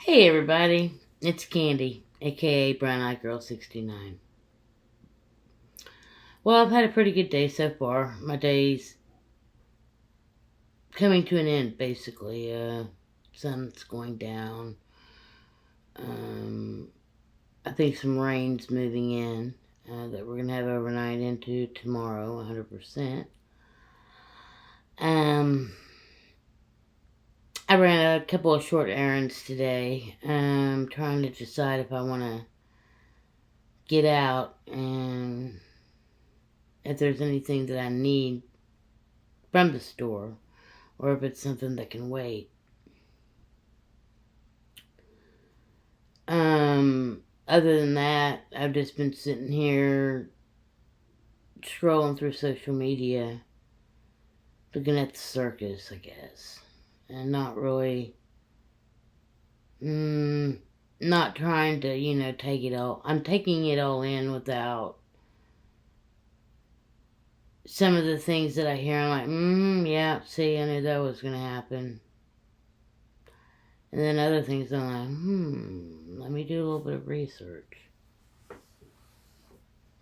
Hey everybody, it's Candy, aka Brown Eyed Girl 69. Well, I've had a pretty good day so far. My day's coming to an end, basically. Sun's going down. Um, I think some rain's moving in that we're gonna have overnight into tomorrow, 100%. Um, I ran a couple of short errands today. Trying to decide if I want to get out and if there's anything that I need from the store or if it's something that can wait. Other than that, I've just been sitting here scrolling through social media, looking at the circus, I guess, and not really, not trying to, take it all. I'm taking it all in without some of the things that I hear. I'm like, yeah, see, I knew that was going to happen. And then other things I'm like, let me do a little bit of research.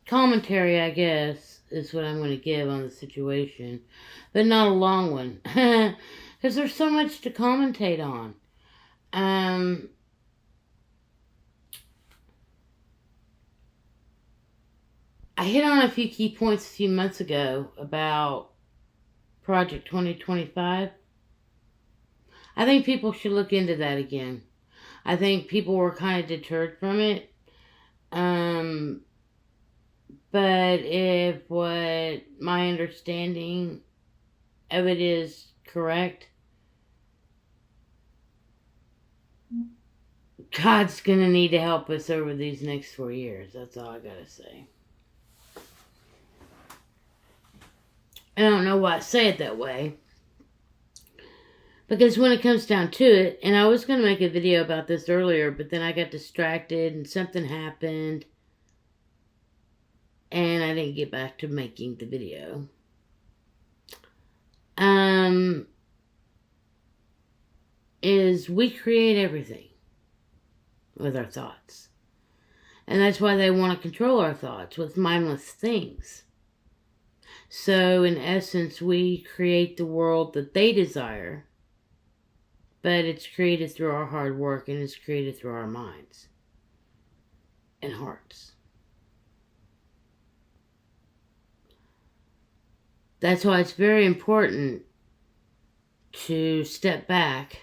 Commentary, I guess, is what I'm going to give on the situation, but not a long one, because there's so much to commentate on. I hit on a few key points a few months ago about Project 2025. I think people should look into that again. I think people were kind of deterred from it. But if what my understanding of it is correct, God's gonna need to help us over these next 4 years. That's all I gotta say. I don't know why I say it that way. Because when it comes down to it, and I was going to make a video about this earlier, but then I got distracted and something happened. And I didn't get back to making the video. Is we create everything with our thoughts. And that's why they want to control our thoughts with mindless things. So, in essence, we create the world that they desire, but it's created through our hard work and it's created through our minds and hearts. That's why it's very important to step back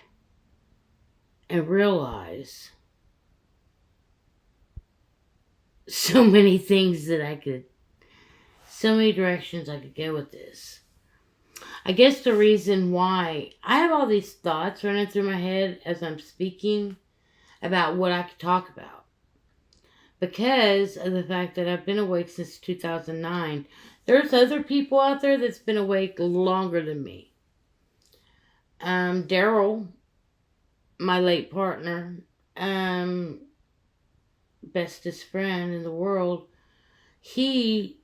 and realize so many things so many directions I could go with this. I guess the reason why I have all these thoughts running through my head as I'm speaking about what I could talk about, because of the fact that I've been awake since 2009. There's other people out there that's been awake longer than me. Daryl, my late partner, bestest friend in the world, he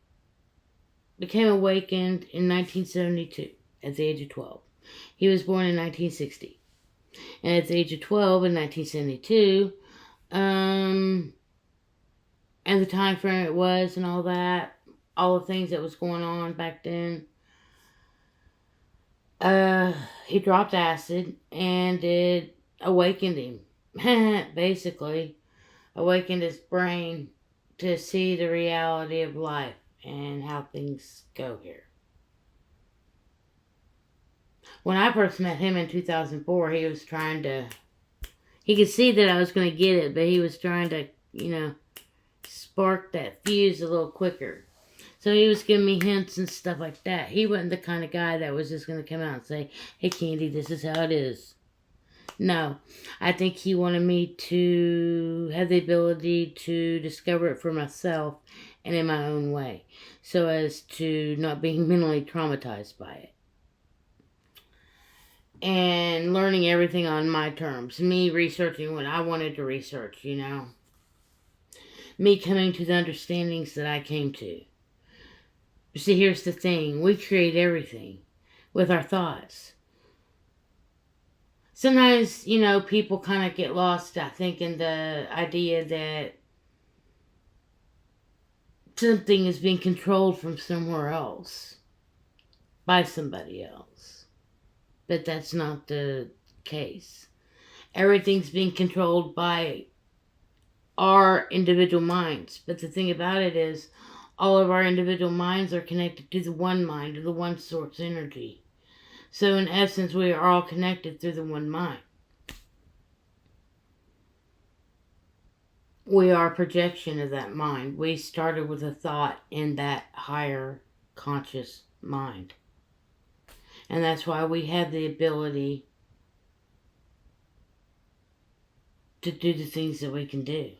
became awakened in 1972 at the age of 12. He was born in 1960. And at the age of 12 in 1972, and the time frame it was and all that, all the things that was going on back then, he dropped acid and it awakened him. Basically, awakened his brain to see the reality of life and how things go here. When I first met him in 2004, he could see that I was going to get it, but he was trying to, spark that fuse a little quicker. So he was giving me hints and stuff like that. He wasn't the kind of guy that was just going to come out and say, hey, Candy, this is how it is. No, I think he wanted me to have the ability to discover it for myself and in my own way, so as to not being mentally traumatized by it. And learning everything on my terms. Me researching what I wanted to research, Me coming to the understandings that I came to. See, here's the thing. We create everything with our thoughts. sometimes, people kind of get lost, I think, in the idea that something is being controlled from somewhere else by somebody else. But that's not the case. Everything's being controlled by our individual minds. But the thing about it is, all of our individual minds are connected to the one mind, or the one source energy. So in essence, we are all connected through the one mind. We are a projection of that mind. We started with a thought in that higher conscious mind. And that's why we have the ability to do the things that we can do.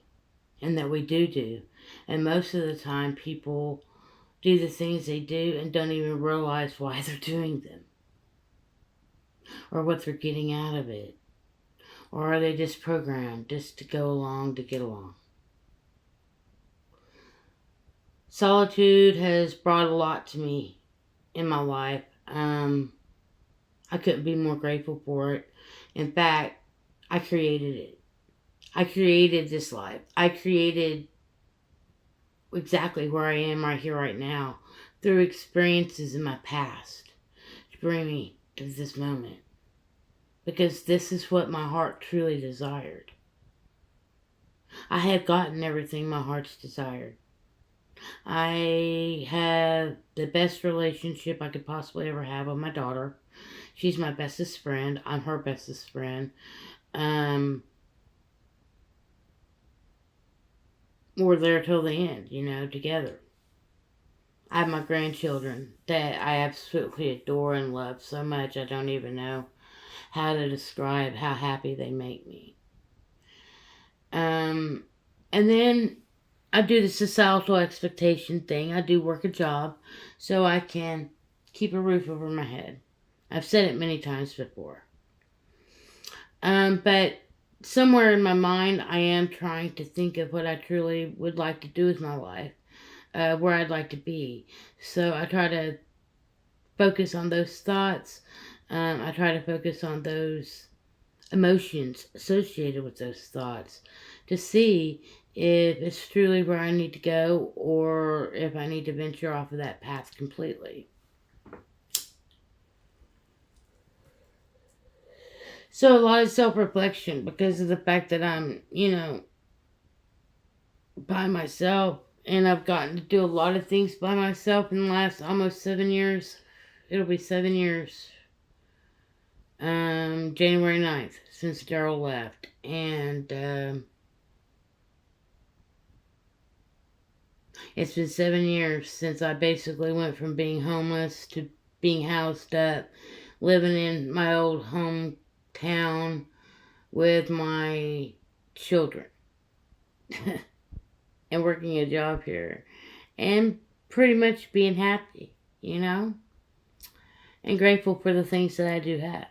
And that we do. And most of the time, people do the things they do and don't even realize why they're doing them. Or what they're getting out of it. Or are they just programmed just to go along to get along? Solitude has brought a lot to me in my life. I couldn't be more grateful for it. In fact, I created it. I created this life. I created exactly where I am right here, right now, through experiences in my past to bring me to this moment. Because this is what my heart truly desired. I have gotten everything my heart's desired. I have the best relationship I could possibly ever have with my daughter. She's my bestest friend. I'm her bestest friend. We're there till the end, together. I have my grandchildren that I absolutely adore and love so much I don't even know how to describe how happy they make me. And then I do the societal expectation thing. I do work a job so I can keep a roof over my head. I've said it many times before. But somewhere in my mind, I am trying to think of what I truly would like to do with my life, where I'd like to be. So I try to focus on those thoughts. I try to focus on those emotions associated with those thoughts to see if it's truly where I need to go or if I need to venture off of that path completely. So a lot of self-reflection because of the fact that I'm, by myself, and I've gotten to do a lot of things by myself in the last almost 7 years. It'll be 7 years. January 9th, since Daryl left. And it's been 7 years since I basically went from being homeless to being housed up, living in my old hometown with my children. And working a job here. And pretty much being happy, and grateful for the things that I do have.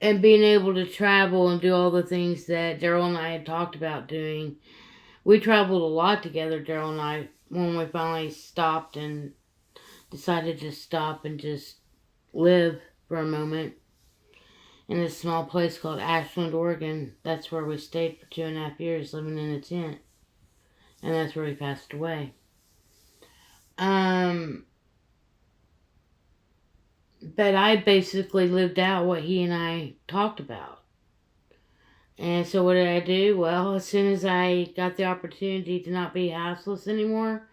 And being able to travel and do all the things that Daryl and I had talked about doing. We traveled a lot together, Daryl and I, when we finally stopped and decided to stop and just live for a moment in a small place called Ashland, Oregon. That's where we stayed for 2.5 years, living in a tent. And that's where he passed away. But I basically lived out what he and I talked about. And so what did I do? Well, as soon as I got the opportunity to not be houseless anymore,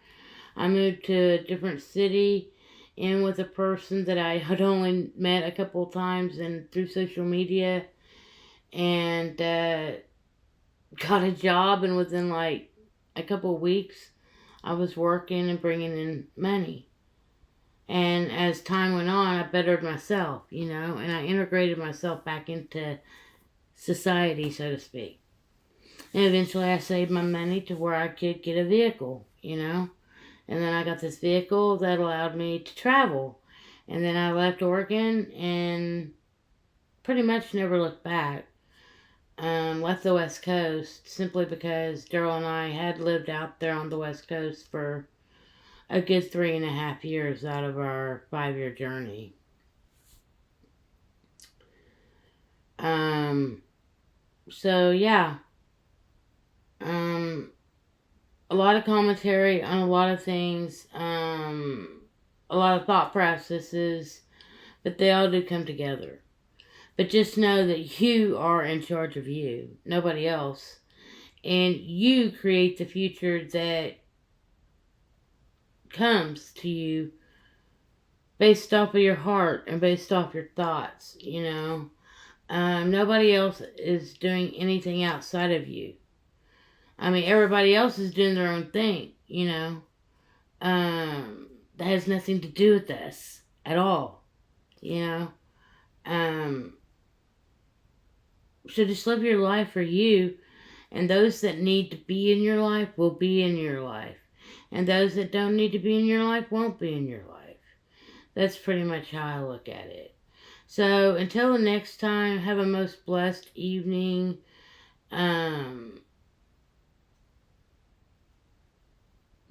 I moved to a different city and with a person that I had only met a couple of times and through social media, and got a job, and within like a couple of weeks I was working and bringing in money. And as time went on, I bettered myself, and I integrated myself back into society, so to speak. And eventually I saved my money to where I could get a vehicle, And then I got this vehicle that allowed me to travel. And then I left Oregon and pretty much never looked back. Left the West Coast simply because Daryl and I had lived out there on the West Coast for a good 3.5 years out of our 5-year journey. So yeah. A lot of commentary on a lot of things, a lot of thought processes, but they all do come together. But just know that you are in charge of you, nobody else. And you create the future that comes to you based off of your heart and based off your thoughts, you know. Nobody else is doing anything outside of you. I mean, everybody else is doing their own thing, you know. That has nothing to do with us at all, you know. So just live your life for you, and those that need to be in your life will be in your life, and those that don't need to be in your life won't be in your life. That's pretty much how I look at it. So until the next time, have a most blessed evening.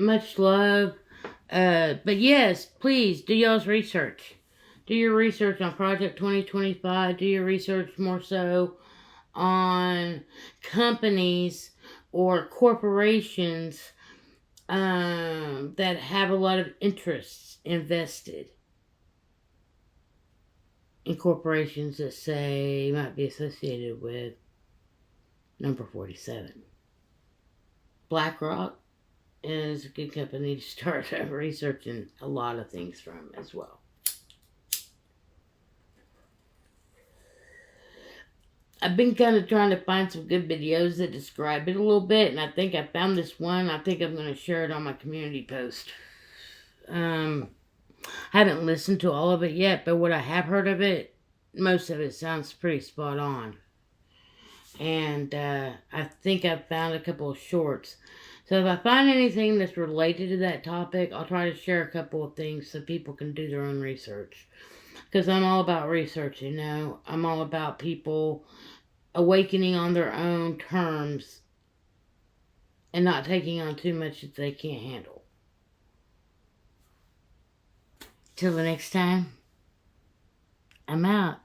Much love. But yes, please do y'all's research. Do your research on Project 2025. Do your research more so on companies or corporations that have a lot of interests invested in corporations that say might be associated with number 47. BlackRock is a good company to start researching a lot of things from as well. I've been kind of trying to find some good videos that describe it a little bit, and I think I found this one. I think I'm going to share it on my community post. I haven't listened to all of it yet, but what I have heard of it, most of it sounds pretty spot on. And I think I've found a couple of shorts. So if I find anything that's related to that topic, I'll try to share a couple of things so people can do their own research. Because I'm all about research, you know. I'm all about people awakening on their own terms and not taking on too much that they can't handle. Till the next time, I'm out.